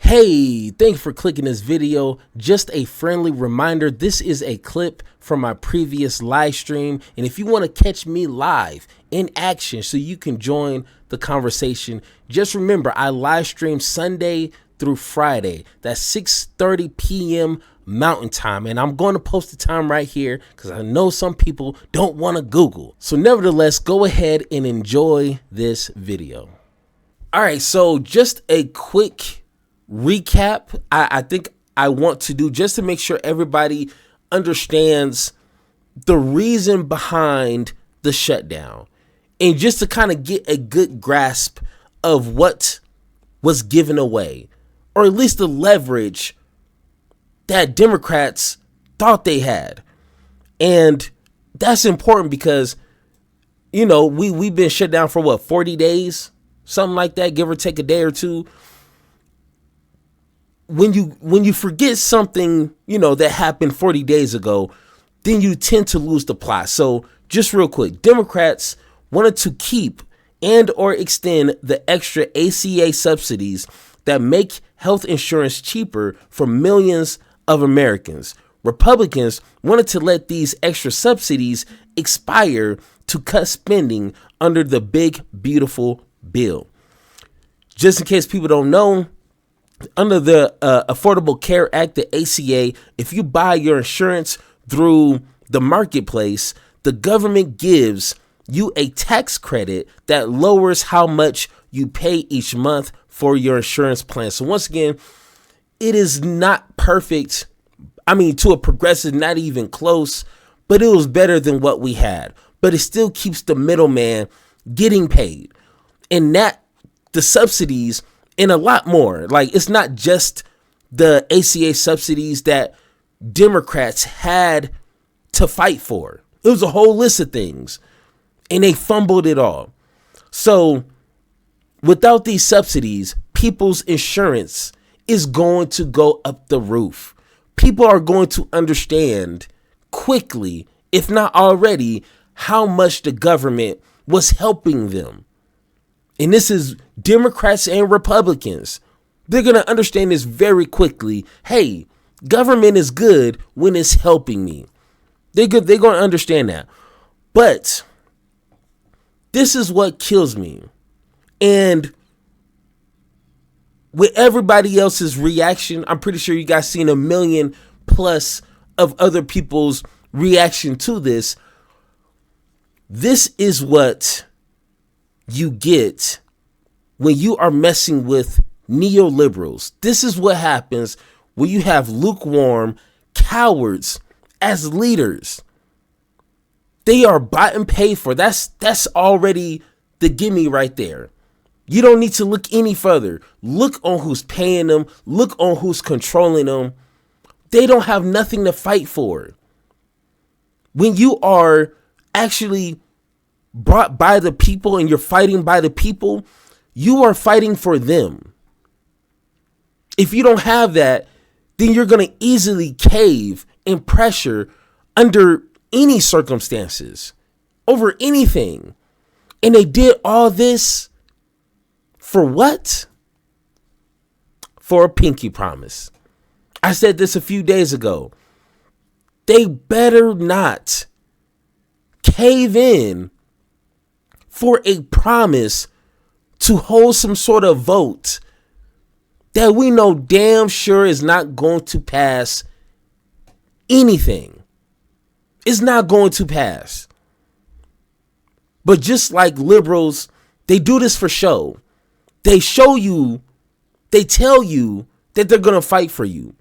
Hey, thanks for clicking this video. Just a friendly reminder, this is a clip from my previous live stream. And if you want to catch me live in action so you can join the conversation, just remember I live stream Sunday through Friday. That's 6:30 p.m. Mountain Time. And I'm going to post the time right here because I know some people don't want to Google. So nevertheless, go ahead and enjoy this video. All right, so just a quick recap I think I want to do just to make sure everybody understands the reason behind the shutdown and just to kind of get a good grasp of what was given away, or at least the leverage that Democrats thought they had. And that's important because, you know, we've been shut down for what, 40 days, something like that, give or take a day or two. When you forget something, you know, that happened 40 days ago, then you tend to lose the plot. So just real quick, Democrats wanted to keep and or extend the extra ACA subsidies that make health insurance cheaper for millions of Americans. Republicans wanted to let these extra subsidies expire to cut spending under the big, beautiful bill. Just in case people don't know, under the Affordable Care Act, the ACA, if you buy your insurance through the marketplace, the government gives you a tax credit that lowers how much you pay each month for your insurance plan. So once again, it is not perfect. I mean, to a progressive, not even close, but it was better than what we had. But it still keeps the middleman getting paid. And that the subsidies and a lot more. Like, it's not just the ACA subsidies that Democrats had to fight for. It was a whole list of things, and they fumbled it all. So without these subsidies, people's insurance is going to go up the roof. People are going to understand quickly, if not already, how much the government was helping them. And this is Democrats and Republicans. They're going to understand this very quickly. Hey, government is good when it's helping me. They're going to understand that. But this is what kills me. And with everybody else's reaction, I'm pretty sure you guys seen 1 million plus of other people's reaction to this. This is what you get when you are messing with neoliberals. This is what happens when you have lukewarm cowards as leaders. They are bought and paid for. That's already the gimme right there. You don't need to look any further. Look on who's paying them. Look on who's controlling them. They don't have nothing to fight for. When you are actually brought by the people and you're fighting by the people, you are fighting for them. If you don't have that, then you're going to easily cave and pressure under any circumstances, over anything. And they did all this for what? For a pinky promise. I said this a few days ago. They better not cave in for a promise to hold some sort of vote that we know damn sure is not going to pass anything. It's not going to pass. But just like liberals, they do this for show. They show you, they tell you that they're going to fight for you.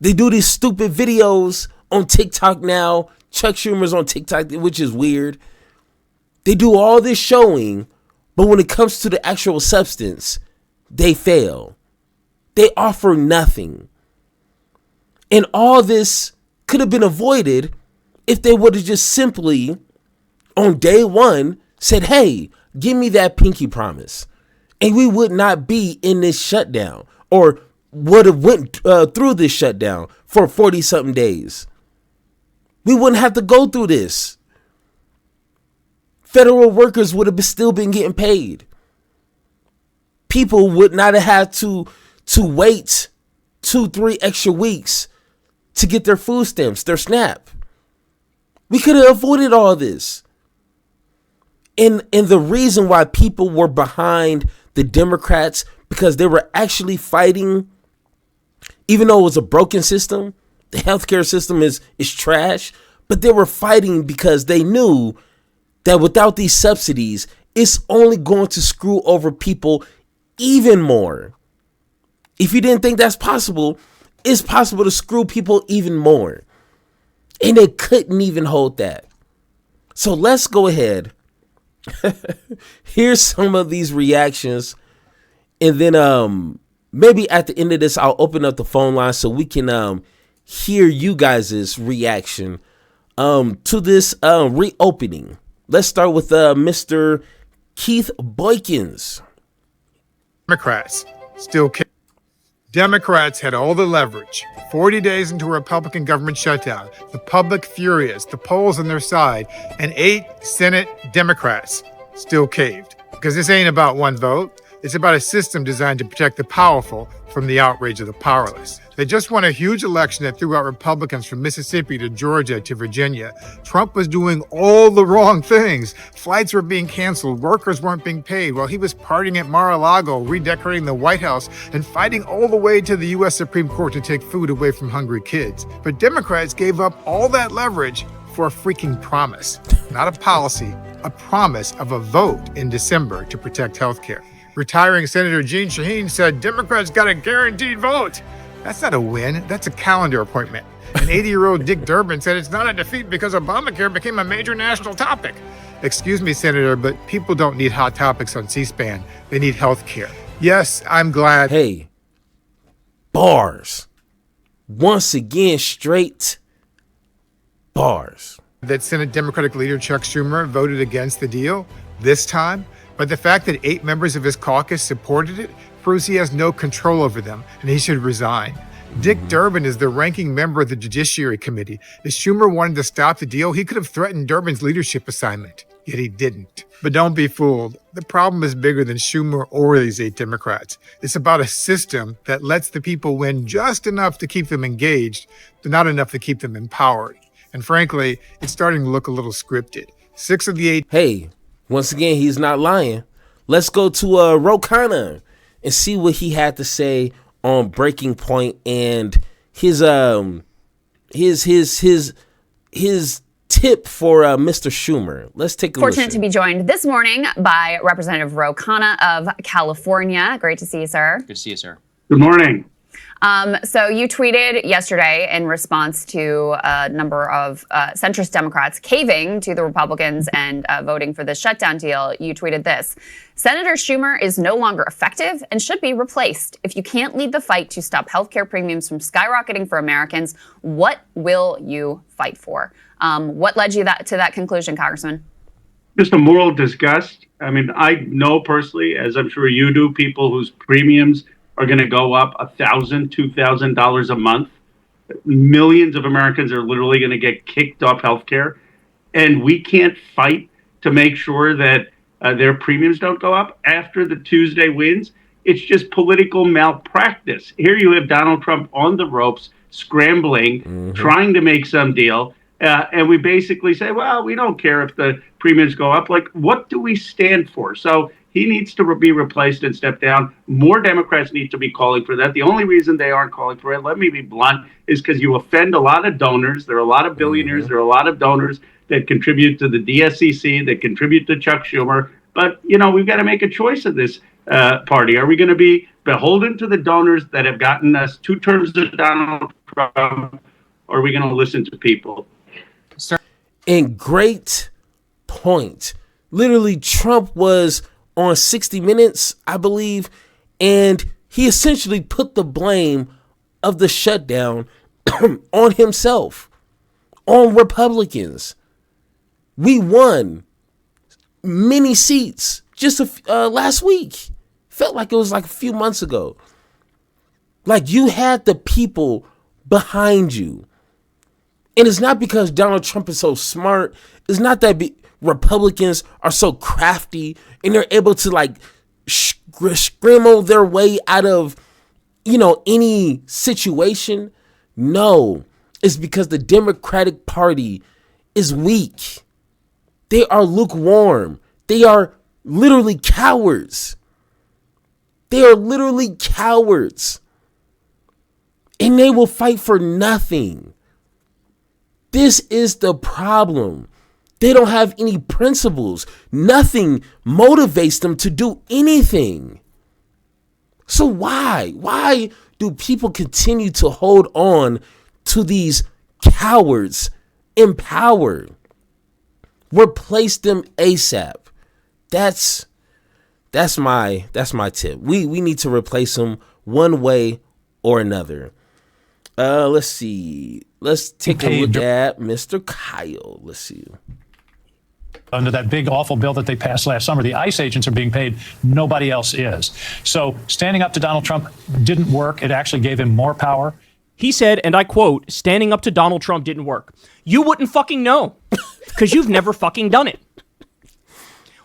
They do these stupid videos on TikTok now. Chuck Schumer's on TikTok, which is weird. They do all this showing, but when it comes to the actual substance, they fail. They offer nothing. And all this could have been avoided if they would have just simply, on day one, said, hey, give me that pinky promise. And we would not be in this shutdown, or would have went through this shutdown for 40-something days. We wouldn't have to go through this. Federal workers would have still been getting paid. People would not have had to to wait 2-3 extra weeks to get their food stamps, their SNAP. We could have avoided all this. And the reason why people were behind the Democrats, because they were actually fighting, even though it was a broken system, the healthcare system is trash, but they were fighting because they knew that without these subsidies, it's only going to screw over people even more. If you didn't think that's possible, it's possible to screw people even more. And they couldn't even hold that. So let's go ahead. Here's some of these reactions. And then maybe at the end of this, I'll open up the phone line so we can hear you guys' reaction to this reopening. Let's start with Mr. Keith Boykins. Democrats had all the leverage. 40 days into a Republican government shutdown, the public furious, the polls on their side, and 8 Senate Democrats still caved. Because this ain't about one vote. It's about a system designed to protect the powerful from the outrage of the powerless. They just won a huge election that threw out Republicans from Mississippi to Georgia to Virginia. Trump was doing all the wrong things. Flights were being canceled, workers weren't being paid, while he was partying at Mar-a-Lago, redecorating the White House, and fighting all the way to the U.S. Supreme Court to take food away from hungry kids. But Democrats gave up all that leverage for a freaking promise. Not a policy, a promise of a vote in December to protect health care. Retiring Senator Jeanne Shaheen said Democrats got a guaranteed vote. That's not a win, that's a calendar appointment. And 80-year-old Dick Durbin said it's not a defeat because Obamacare became a major national topic. Excuse me, Senator, but people don't need hot topics on C-SPAN. They need health care. Yes, I'm glad. Hey, bars. Once again, straight bars. That Senate Democratic leader Chuck Schumer voted against the deal this time. But the fact that 8 members of his caucus supported it proves he has no control over them and he should resign. Dick Durbin is the ranking member of the Judiciary Committee. If Schumer wanted to stop the deal, he could have threatened Durbin's leadership assignment, yet he didn't. But don't be fooled. The problem is bigger than Schumer or these 8 Democrats. It's about a system that lets the people win just enough to keep them engaged, but not enough to keep them empowered. And frankly, it's starting to look a little scripted. 6 of the 8... Hey, once again, he's not lying. Let's go to Khanna and see what he had to say on Breaking Point and his tip for Mr. Schumer. Let's take a Fortunate listen. to be joined this morning by Representative Khanna of California. Great to see you, sir. Good to see you, sir. Good morning. So you tweeted yesterday in response to a number of centrist Democrats caving to the Republicans and voting for the shutdown deal. You tweeted this: Senator Schumer is no longer effective and should be replaced. If you can't lead the fight to stop healthcare premiums from skyrocketing for Americans, what will you fight for? What led you to that conclusion, Congressman? Just a moral disgust. I mean, I know personally, as I'm sure you do, people whose premiums are going to go up $1,000, $2,000 a month. Millions of Americans are literally going to get kicked off healthcare, and we can't fight to make sure that their premiums don't go up after the Tuesday wins. It's just political malpractice. Here you have Donald Trump on the ropes, scrambling, trying to make some deal, and we basically say, well, we don't care if the premiums go up. Like, what do we stand for? So he needs to be replaced and step down. More Democrats need to be calling for that. The only reason they aren't calling for it, let me be blunt, is because you offend a lot of donors. There are a lot of billionaires. There are a lot of donors that contribute to the DSCC, that contribute to Chuck Schumer. But, you know, we've got to make a choice of this party. Are we going to be beholden to the donors that have gotten us 2 terms of Donald Trump, or are we going to listen to people? And great point. Literally, Trump was on 60 Minutes, I believe, and he essentially put the blame of the shutdown on himself, on Republicans. We won many seats just last week. Felt like it was like a few months ago. Like, you had the people behind you. And it's not because Donald Trump is so smart. It's not that Republicans are so crafty and they're able to like scramble their way out of any situation? No, it's because the Democratic Party is weak. They are lukewarm. They are literally cowards. They are literally cowards. And they will fight for nothing. This is the problem. They don't have any principles. Nothing motivates them to do anything. So why? Why do people continue to hold on to these cowards in power? Replace them ASAP. That's my tip. We need to replace them one way or another. Let's see. Let's take a look at Mr. Kyle. Let's see. Under that big, awful bill that they passed last summer, the ICE agents are being paid. Nobody else is. So standing up to Donald Trump didn't work. It actually gave him more power. He said, and I quote, standing up to Donald Trump didn't work. You wouldn't fucking know because you've never fucking done it.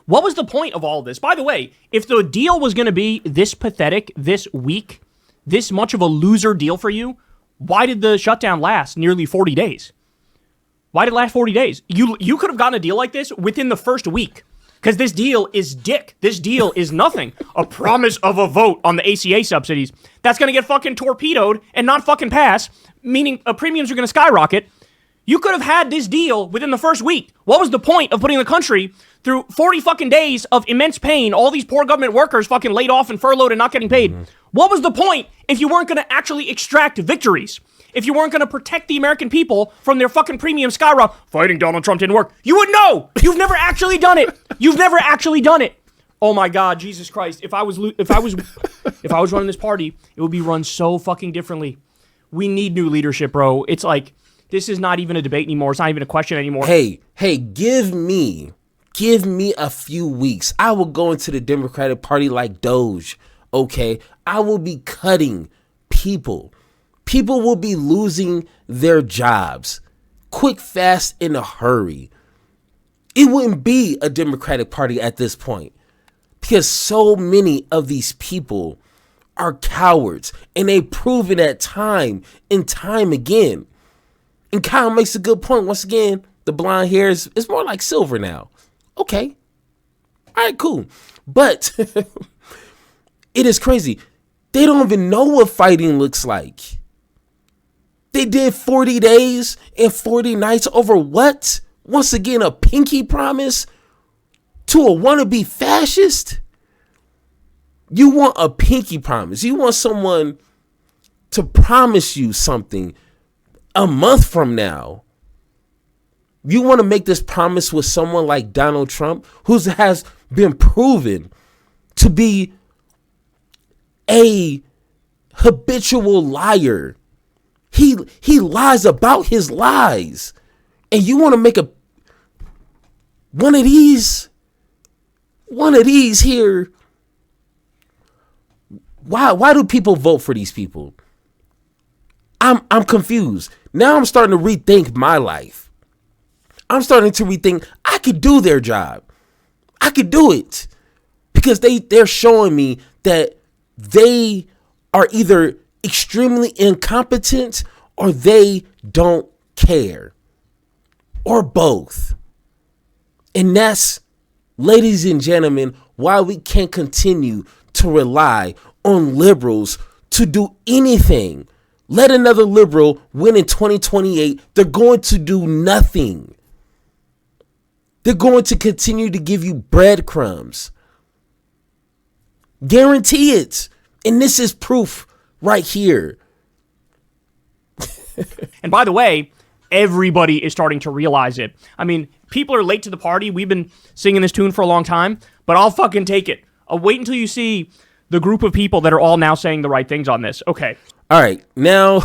What was the point of all this? By the way, if the deal was going to be this pathetic, this weak, this much of a loser deal for you, why did the shutdown last nearly 40 days? Why did it last 40 days? You could have gotten a deal like this within the first week because this deal is dick. This deal is nothing. A promise of a vote on the ACA subsidies. That's going to get fucking torpedoed and not fucking pass, meaning premiums are going to skyrocket. You could have had this deal within the first week. What was the point of putting the country through 40 fucking days of immense pain, all these poor government workers fucking laid off and furloughed and not getting paid? Mm-hmm. What was the point if you weren't going to actually extract victories? If you weren't going to protect the American people from their fucking premium skyrocket? Fighting Donald Trump didn't work. You would know. You've never actually done it. You've never actually done it. Oh my God, Jesus Christ! If I was running this party, it would be run so fucking differently. We need new leadership, bro. It's like this is not even a debate anymore. It's not even a question anymore. Hey, give me a few weeks. I will go into the Democratic Party like Doge. Okay, I will be cutting people. People will be losing their jobs quick, fast, in a hurry. It wouldn't be a Democratic Party at this point because so many of these people are cowards and they've proven that time and time again. And Kyle makes a good point. Once again, the blonde hair is more like silver now. Okay. All right, cool. But it is crazy. They don't even know what fighting looks like. They did 40 days and 40 nights over what? Once again, a pinky promise to a wannabe fascist? You want a pinky promise. You want someone to promise you something a month from now. You want to make this promise with someone like Donald Trump, who has been proven to be a habitual liar. He lies about his lies. And you want to make one of these here. Why do people vote for these people? I'm confused. Now I'm starting to rethink my life. I'm starting to rethink I could do their job. I could do it. Because they're showing me that they are either extremely incompetent or they don't care. Or both. And that's, ladies and gentlemen, why we can't continue to rely on liberals to do anything. Let another liberal win in 2028. They're going to do nothing. They're going to continue to give you breadcrumbs. Guarantee it. And this is proof right here. And by the way, everybody is starting to realize it. I mean, people are late to the party. We've been singing this tune for a long time, but I'll fucking take it. I'll wait until you see the group of people that are all now saying the right things on this. Okay. All right. Now,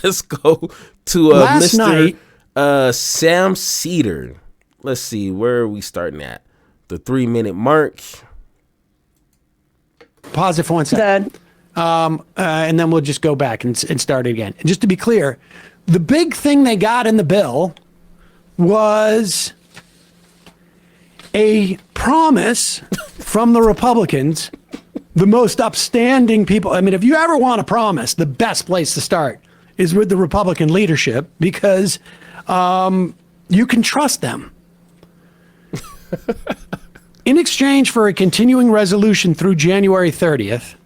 let's go to Mr. Sam Seder. Let's see. Where are we starting at? The 3-minute mark. Pause it for 1 second. And then we'll just go back and start it again. And just to be clear, the big thing they got in the bill was a promise from the Republicans the most upstanding people. I mean, if you ever want to promise, the best place to start is with the Republican leadership, because you can trust them. In exchange for a continuing resolution through January 30th,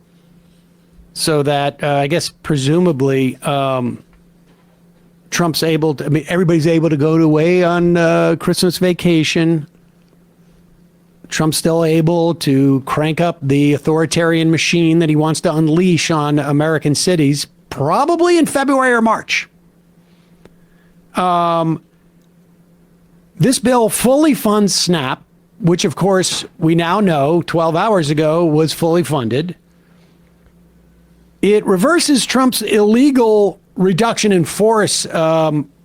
so that I guess presumably Trump's able to, I mean, everybody's able to go away on Christmas vacation. Trump's still able to crank up the authoritarian machine that he wants to unleash on American cities, probably in February or March. This bill fully funds SNAP, which of course we now know 12 hours ago was fully funded. It reverses Trump's illegal reduction in force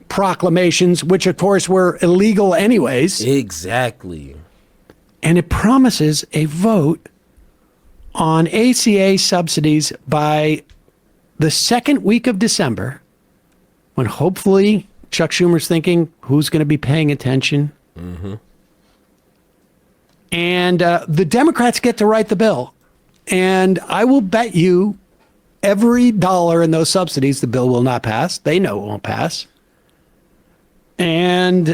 proclamations, which of course were illegal anyways. Exactly. And it promises a vote on ACA subsidies by the second week of December, when hopefully Chuck Schumer's thinking, who's going to be paying attention? Mm-hmm. And the Democrats get to write the bill. And I will bet you every dollar in those subsidies, the bill will not pass. They know it won't pass. And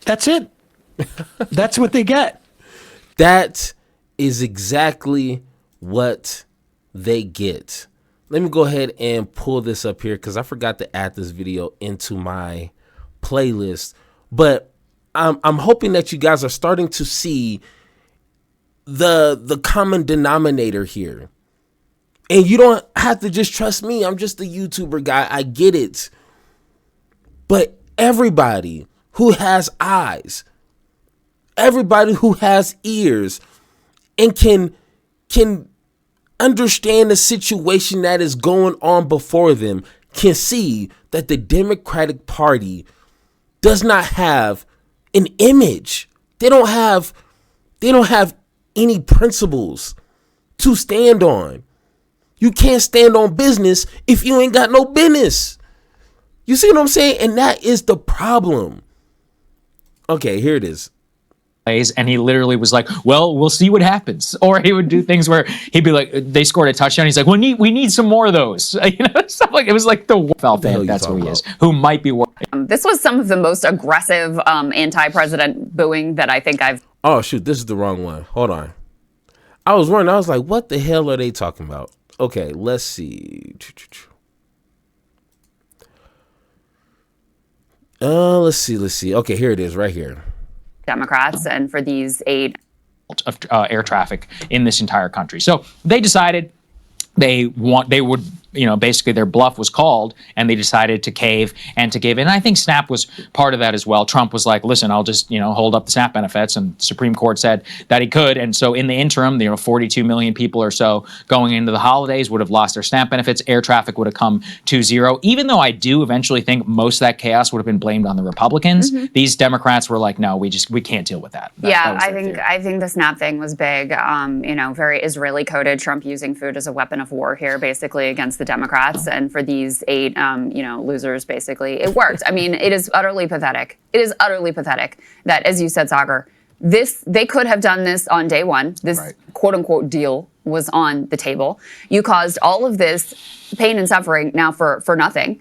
that's it. That's what they get. That is exactly what they get. Let me go ahead and pull this up here because I forgot to add this video into my playlist. But I'm hoping that you guys are starting to see the common denominator here. And you don't have to just trust me. I'm just a YouTuber guy. I get it. But everybody who has eyes, everybody who has ears and can understand the situation that is going on before them can see that the Democratic Party does not have an image. They don't have any principles to stand on. You can't stand on business if you ain't got no business. You see what I'm saying? And that is the problem. Okay, here it is. And he literally was like, well, we'll see what happens. Or he would do things where he'd be like, they scored a touchdown. He's like, we need some more of those. You know, stuff like it was like the fan. That's who he is, who might be working. This was some of the most aggressive anti-president booing that I think I've. Oh, shoot. This is the wrong one. Hold on. I was wondering. I was like, what the hell are they talking about? Okay, let's see. Let's see. Okay, here it is right here. Democrats and for these 8 of air traffic in this entire country. So they decided they would, basically their bluff was called and they decided to cave and to give in. And I think SNAP was part of that as well. Trump was like, listen, I'll just, hold up the SNAP benefits. And the Supreme Court said that he could. And so in the interim, 42 million people or so going into the holidays would have lost their SNAP benefits. Air traffic would have come to zero. Even though I do eventually think most of that chaos would have been blamed on the Republicans, these Democrats were like, no, we can't deal with that. I think the SNAP thing was big. Very Israeli coded. Trump using food as a weapon of war here, basically against the Democrats, and for these 8, losers, basically, it worked. I mean, it is utterly pathetic. It is utterly pathetic that, as you said, Sagar, they could have done this on day one. This quote unquote deal was on the table. You caused all of this pain and suffering now for nothing.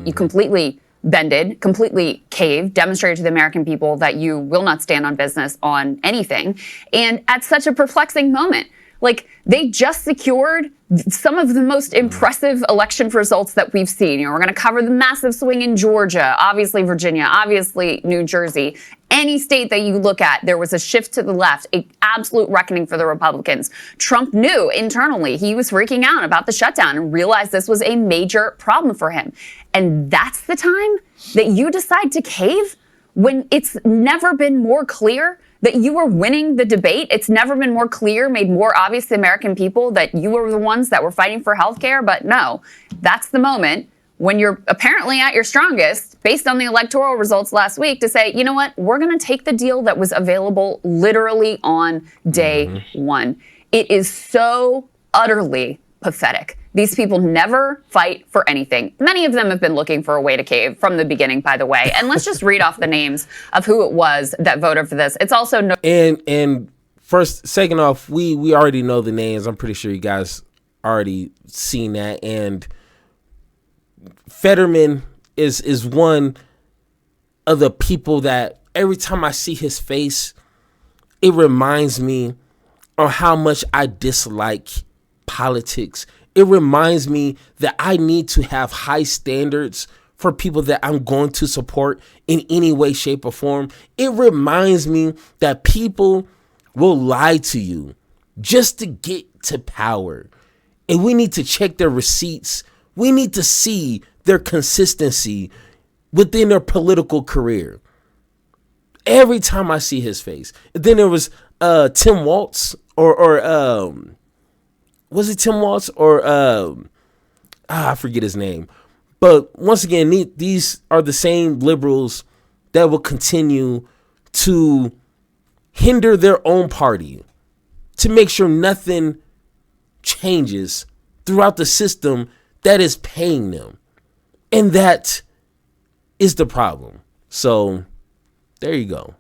You completely bended, completely caved, demonstrated to the American people that you will not stand on business on anything, and at such a perplexing moment. Like, they just secured some of the most impressive election results that we've seen. We're going to cover the massive swing in Georgia, obviously Virginia, obviously New Jersey. Any state that you look at, there was a shift to the left, an absolute reckoning for the Republicans. Trump knew internally he was freaking out about the shutdown and realized this was a major problem for him. And that's the time that you decide to cave when it's never been more clear that you were winning the debate. It's never been more clear, made more obvious to the American people that you were the ones that were fighting for health care. But no, that's the moment when you're apparently at your strongest, based on the electoral results last week, to say, you know what, we're going to take the deal that was available literally on day one. It is so utterly pathetic. These people never fight for anything. Many of them have been looking for a way to cave from the beginning, by the way. And let's just read off the names of who it was that voted for this. It's also and second off, we already know the names. I'm pretty sure you guys already seen that. And Fetterman is one of the people that every time I see his face, it reminds me of how much I dislike politics. It reminds me that I need to have high standards for people that I'm going to support in any way, shape, or form. It reminds me that people will lie to you just to get to power. And we need to check their receipts. We need to see their consistency within their political career. Every time I see his face. And then there was Tim Walz or was it Tim Walz or I forget his name. But once again, these are the same liberals that will continue to hinder their own party to make sure nothing changes throughout the system that is paying them. And that is the problem. So there you go.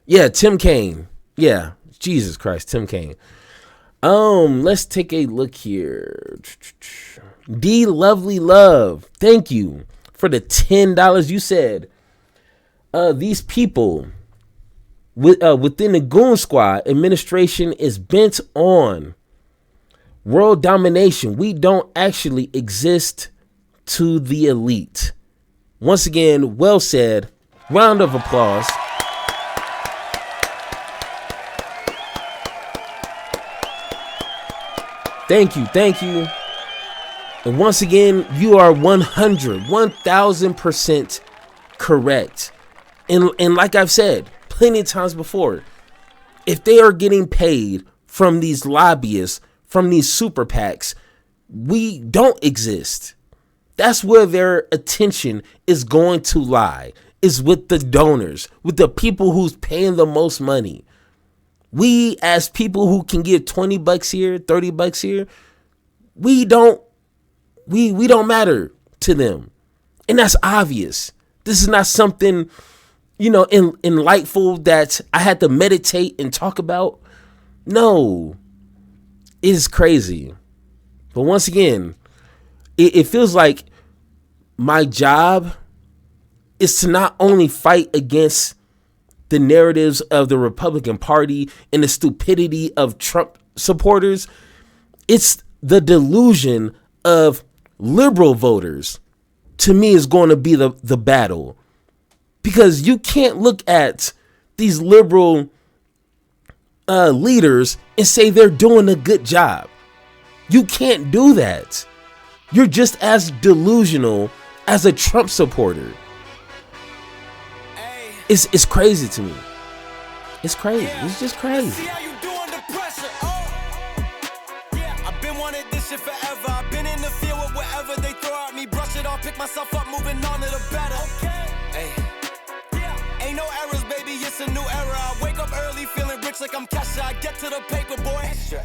Yeah, Tim Kaine. Yeah, Jesus Christ, Tim Kaine. Let's take a look here. D Lovely Love, thank you for the $10. You said these people within the Goon Squad administration is bent on world domination. We don't actually exist to the elite. Once again, well said. Round of applause. Thank you. And once again, you are 1000% correct. And like I've said plenty of times before, if they are getting paid from these lobbyists, from these super PACs, we don't exist. That's where their attention is going to lie, is with the donors, with the people who's paying the most money. We, as people who can give $20 here, $30 here, we don't matter to them. And that's obvious. This is not something, enlightful that I had to meditate and talk about. No, it is crazy. But once again, it feels like my job is to not only fight against the narratives of the Republican Party and the stupidity of Trump supporters. It's the delusion of liberal voters, to me, is going to be the battle. Because you can't look at these liberal leaders and say they're doing a good job. You can't do that. You're just as delusional as a Trump supporter. It's crazy to me. It's crazy. It's just crazy. See how you do under pressure. I've been wanting this shit forever. I've been in the field with whatever they throw at me. Brush it off, pick myself up, moving on to the better. Ain't no errors, baby. It's a new era. I wake up early, feeling rich like I'm Kesha. I get to the paper, boy. Extra.